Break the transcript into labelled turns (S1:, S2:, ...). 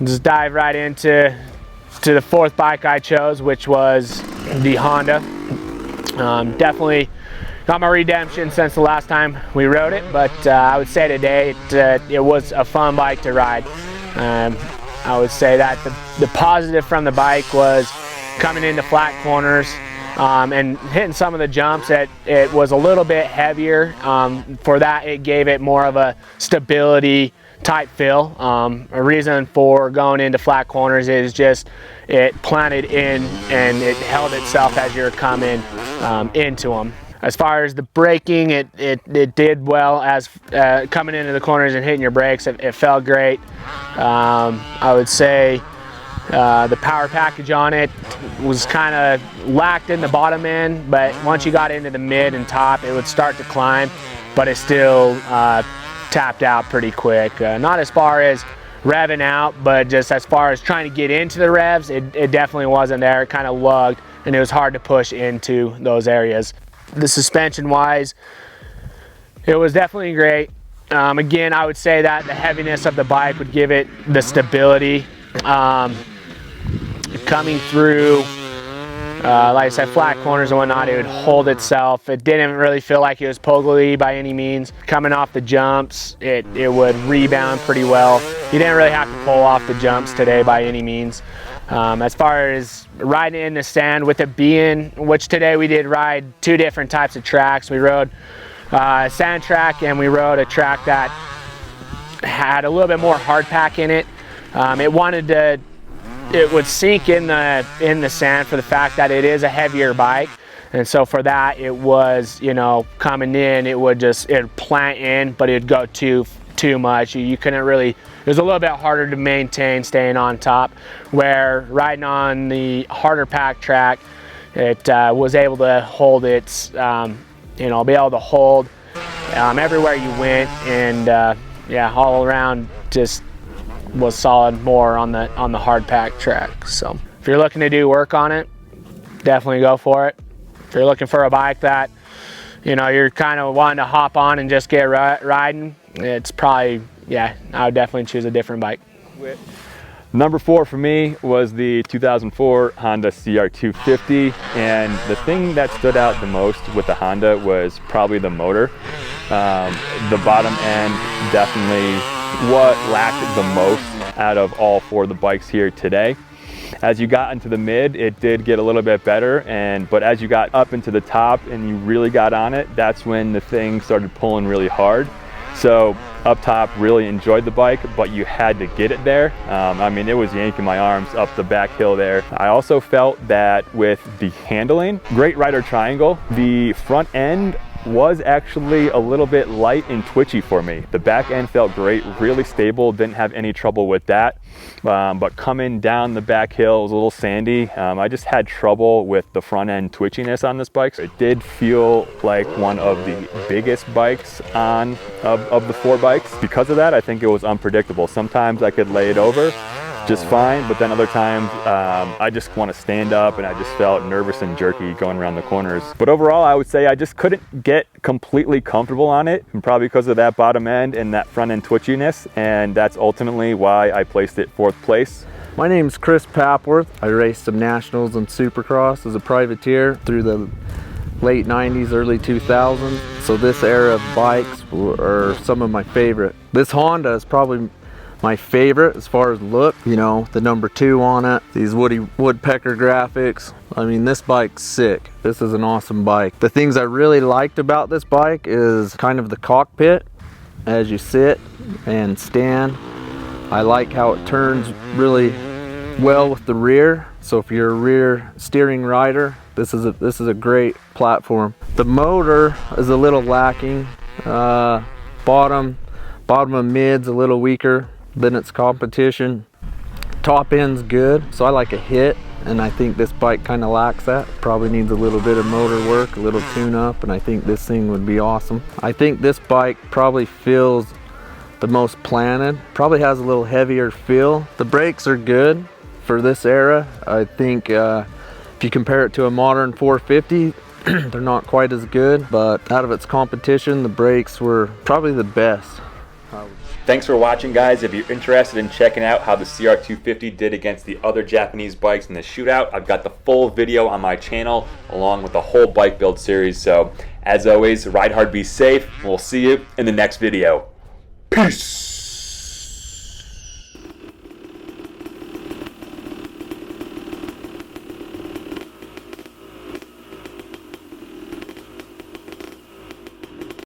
S1: Just dive right into the fourth bike I chose, which was the Honda. Definitely got my redemption since the last time we rode it, but I would say today it was a fun bike to ride. I would say that the positive from the bike was coming into flat corners and hitting some of the jumps. It was a little bit heavier. For that, it gave it more of a stability type feel. A reason for going into flat corners is just it planted in and it held itself as you're coming into them. As far as the braking, it did well as coming into the corners and hitting your brakes. It felt great. I would say the power package on it was kind of lacked in the bottom end, but once you got into the mid and top, it would start to climb, but it still tapped out pretty quick. Not as far as revving out, but just as far as trying to get into the revs, it definitely wasn't there. It kind of lugged, and it was hard to push into those areas. The suspension wise, it was definitely great. Again, I would say that the heaviness of the bike would give it the stability. Coming through, like I said, flat corners and whatnot, it would hold itself. It didn't really feel like it was pogoly by any means. Coming off the jumps, it would rebound pretty well. You didn't really have to pull off the jumps today by any means. As far as riding in the sand, with it being, which today we did ride two different types of tracks. We rode a sand track and we rode a track that had a little bit more hard pack in it. It would sink in the sand for the fact that it is a heavier bike, and so for that it was, you know, coming in, it would plant in, but it'd go too much. You couldn't really. It was a little bit harder to maintain staying on top, where riding on the harder pack track, it was able to hold its, you know, be able to hold everywhere you went, and yeah, all around just was solid more on the hard pack track. So if you're looking to do work on it, definitely go for it. If you're looking for a bike that, you know, you're kind of wanting to hop on and just get riding, it's probably, yeah, I would definitely choose a different bike.
S2: Number 4 for me was the 2004 Honda CR250, and the thing that stood out the most with the Honda was probably the motor. The bottom end definitely what lacked the most out of all 4 of the bikes here today. As you got into the mid, it did get a little bit better, but as you got up into the top and you really got on it, that's when the thing started pulling really hard. So up top, really enjoyed the bike, but you had to get it there. I mean, it was yanking my arms up the back hill there. I also felt that with the handling, great rider triangle, the front end was actually a little bit light and twitchy for me. The back end felt great, really stable, didn't have any trouble with that. But coming down the back hill, it was a little sandy. I just had trouble with the front end twitchiness on this bike. It did feel like one of the biggest bikes of the 4 bikes. Because of that, I think it was unpredictable. Sometimes I could lay it over just fine, but then other times I just want to stand up, and I just felt nervous and jerky going around the corners. But overall, I would say I just couldn't get completely comfortable on it, and probably because of that bottom end and that front end twitchiness, and that's ultimately why I placed it 4th place.
S3: My name's Chris Papworth. I raced some nationals and supercross as a privateer through the late 90s, early 2000s. So this era of bikes are some of my favorite. This Honda is probably my favorite as far as look, you know, the number 2 on it, these woodpecker graphics. I mean, this bike's sick. This is an awesome bike. The things I really liked about this bike is kind of the cockpit as you sit and stand. I like how it turns really well with the rear. So if you're a rear steering rider, this is a great platform. The motor is a little lacking. Bottom of mid's a little weaker than its competition. Top end's good, so I like a hit, and I think this bike kind of lacks that. Probably needs a little bit of motor work, a little tune up, and I think this thing would be awesome. I think this bike probably feels the most planted, probably has a little heavier feel. The brakes are good for this era. I think if you compare it to a modern 450, they're not quite as good, but out of its competition, the brakes were probably the best
S2: Thanks for watching, guys. If you're interested in checking out how the CR250 did against the other Japanese bikes in the Shootout, I've got the full video on my channel along with the whole bike build series. So as always, ride hard, be safe. We'll see you in the next video. Peace.